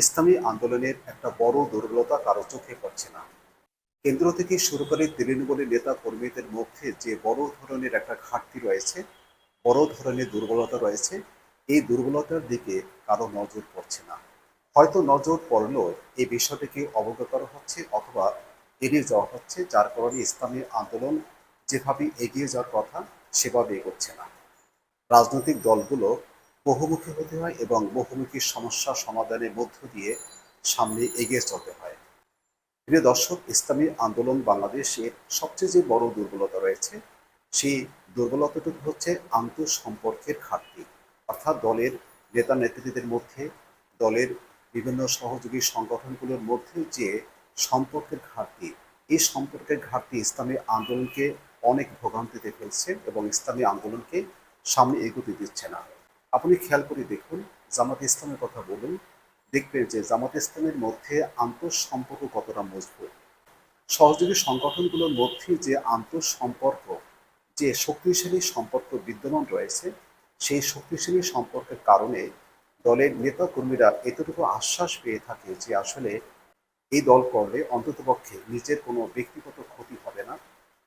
ইসলামী আন্দোলনের একটা বড় দুর্বলতা কারো চোখে পড়ছে না। কেন্দ্র থেকে শুরু করে তৃণমূলের নেতা কর্মীদের মধ্যে যে বড় ধরনের একটা ঘাটতি রয়েছে, বড় ধরনের দুর্বলতা রয়েছে, এই দুর্বলতার দিকে কারো নজর পড়ছে না। হয়তো নজর পড়লেও এই বিষয়টিকে অবগত করা হচ্ছে অথবা এড়িয়ে যাওয়া হচ্ছে, যার কারণে ইসলামী আন্দোলন যেভাবে এগিয়ে যাওয়ার কথা সেভাবে এগোচ্ছে না। রাজনৈতিক দলগুলো বহুমুখী হতে হয় এবং বহুমুখী সমস্যা সমাধানের মধ্য দিয়ে সামনে এগিয়ে চলতে হয়। প্রিয় দর্শক, ইসলামী আন্দোলন বাংলাদেশের সবচেয়ে যে বড় দুর্বলতা রয়েছে, সেই দুর্বলতাটুকু হচ্ছে আন্তঃসম্পর্কের ঘাটতি। অর্থাৎ দলের নেতা নেত্রীদের মধ্যে, দলের বিভিন্ন সহযোগী সংগঠনগুলোর মধ্যে যে সম্পর্কের ঘাটতি, এই সম্পর্কের ঘাটতি ইসলামী আন্দোলনকে অনেক ভোগান্তিতে ফেলছে এবং ইসলামী আন্দোলনকে সামনে এগোতে দিচ্ছে না। আপনি খেয়াল করে দেখুন, জামাত ইসলামের কথা বলুন, দেখবেন যে জামাত ইসলামের মধ্যে আন্তঃসম্পর্ক কতটা মজবুত। সহযোগী সংগঠনগুলোর মধ্যে যে আন্তঃসম্পর্ক, যে শক্তিশালী সম্পর্ক বিদ্যমান রয়েছে, সেই শক্তিশালী সম্পর্কের কারণে দলের নেতা কর্মীরা এতটুকু আশ্বাস পেয়ে থাকে যে আসলে এই দল করলে অন্ততপক্ষে নিজের কোনো ব্যক্তিগত ক্ষতি হবে না।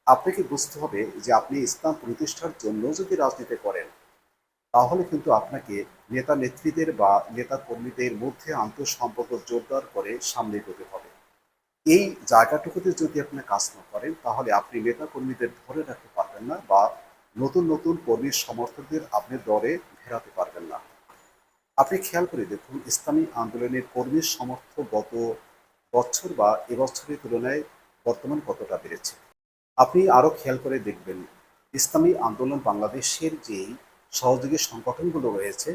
আপনাকে বুঝতে হবে যে আপনি ইসলাম প্রতিষ্ঠার জন্য যদি রাজনীতি করেন, তাহলে কিন্তু আপনাকে নেতা নেত্রীদের বা নেতা কর্মীদের মধ্যে আন্তঃসম্পর্ক জোরদার করে সামনে এগোতে হবে। এই জায়গাটুকুতে যদি আপনি কাজ না করেন, তাহলে আপনি নেতা কর্মীদের ধরে রাখতে পারবেন না বা নতুন নতুন কর্মী সমর্থকদের আপনি দলে ফেরাতে পারবেন না। আপনি খেয়াল করে দেখুন, ইসলামী আন্দোলনের কর্মী সমর্থক গত বছর বা এবছরের তুলনায় বর্তমান কতটা বেড়েছে। আপনি আরও খেয়াল করে দেখবেন, ইসলামী আন্দোলন বাংলাদেশের যেই সহযোগী সংগঠনগুলো রয়েছে,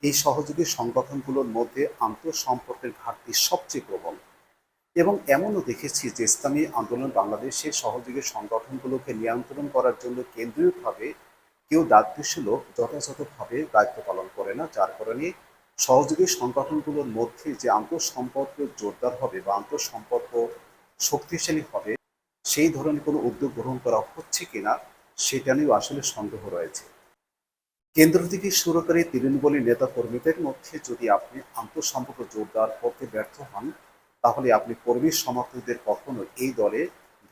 এই সহযোগী সংগঠনগুলোর মধ্যে আন্তঃসম্পর্কের ঘাটতি সবচেয়ে প্রবল। এবং এমনও দেখেছি যে ইসলামী আন্দোলন বাংলাদেশের সহযোগী সংগঠনগুলোকে নিয়ন্ত্রণ করার জন্য কেন্দ্রীয়ভাবে কেউ দায়িত্বশীল যথাযথভাবে দায়িত্ব পালন করে না, যার কারণে সহযোগী সংগঠনগুলোর মধ্যে যে আন্তঃসম্পর্ক জোরদার হবে বা আন্তঃসম্পর্ক শক্তিশালী হবে, সেই ধরনের কোনো উদ্যোগ গ্রহণ করা হচ্ছে কিনা সেটা নিয়েও আসলে সন্দেহ রয়েছে। কেন্দ্র থেকে শুরু করে তৃণমূলের নেতা কর্মীদের মধ্যে যদি আপনি আন্তঃসম্পর্ক জোরদার করতে ব্যর্থ হন, তাহলে আপনি কর্মী সমর্থকদের কখনো এই দলে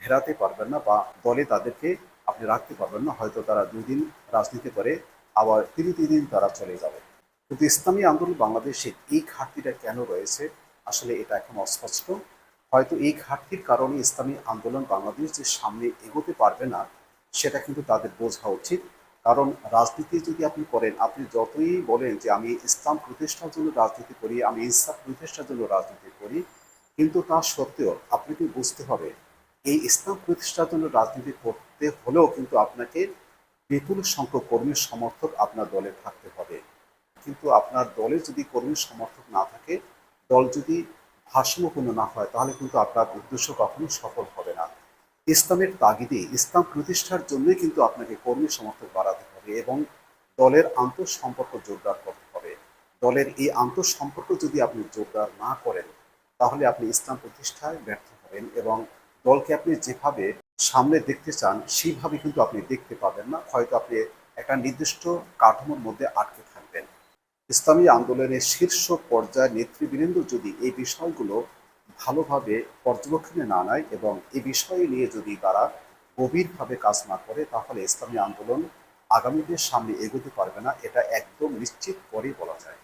ঘেরাতে পারবেন না বা দলে তাদেরকে আপনি রাখতে পারবেন না। হয়তো তারা 2 দিন রাজনীতি করে আবার তৃতীয় দিন তারা চলে যাবে। কিন্তু ইসলামী আন্দোলন বাংলাদেশে এই ঘাটতিটা কেন রয়েছে, আসলে এটা এখন অস্পষ্ট। হয়তো এই ঘাটতির কারণে ইসলামী আন্দোলন বাংলাদেশ যে সামনে এগোতে পারবে না, সেটা কিন্তু তাদের বোঝা উচিত। কারণ রাজনীতি যদি আপনি করেন, আপনি যতই বলেন যে আমি ইসলাম প্রতিষ্ঠার জন্য রাজনীতি করি, আমি ইনসাফ প্রতিষ্ঠার জন্য রাজনীতি করি, কিন্তু তা সত্ত্বেও আপনাকে বুঝতে হবে এই ইসলাম প্রতিষ্ঠার জন্য রাজনীতি করতে হলেও কিন্তু আপনাকে বিপুল সংখ্যক কর্মী সমর্থক আপনার দলে থাকতে হবে। কিন্তু আপনার দলে যদি কর্মী সমর্থক না থাকে, দল যদি ভারসাম্যপূর্ণ না হয়, তাহলে কিন্তু আপনার উদ্দেশ্য কখনো সফল হবে না। ইসলামের তাগিদে ইসলাম প্রতিষ্ঠার জন্যই কিন্তু আপনাকে কর্মী সমর্থক বাড়াতে হবে এবং দলের আন্তঃসম্পর্ক জোরদার করতে হবে। দলের এই আন্তঃসম্পর্ক যদি আপনি জোরদার না করেন, তাহলে আপনি ইসলাম প্রতিষ্ঠায় ব্যর্থ হবেন এবং দলকে আপনি যেভাবে সামনে দেখতে চান সেইভাবে কিন্তু আপনি দেখতে পাবেন না। হয়তো আপনি একটা নির্দিষ্ট কাঠামোর মধ্যে আটকে থাকবেন। ইসলামী আন্দোলনের শীর্ষ পর্যায়ের নেতৃবৃন্দ যদি এই বিষয়গুলো ভালোভাবে পর্যবেক্ষণে না নেয় এবং এই বিষয় নিয়ে যদি তারা গভীরভাবে কাজ না করে, তাহলে ইসলামী আন্দোলন আগামী দিনের সামনে এগোতে পারবে না, এটা একদম নিশ্চিত করেই বলা যায়।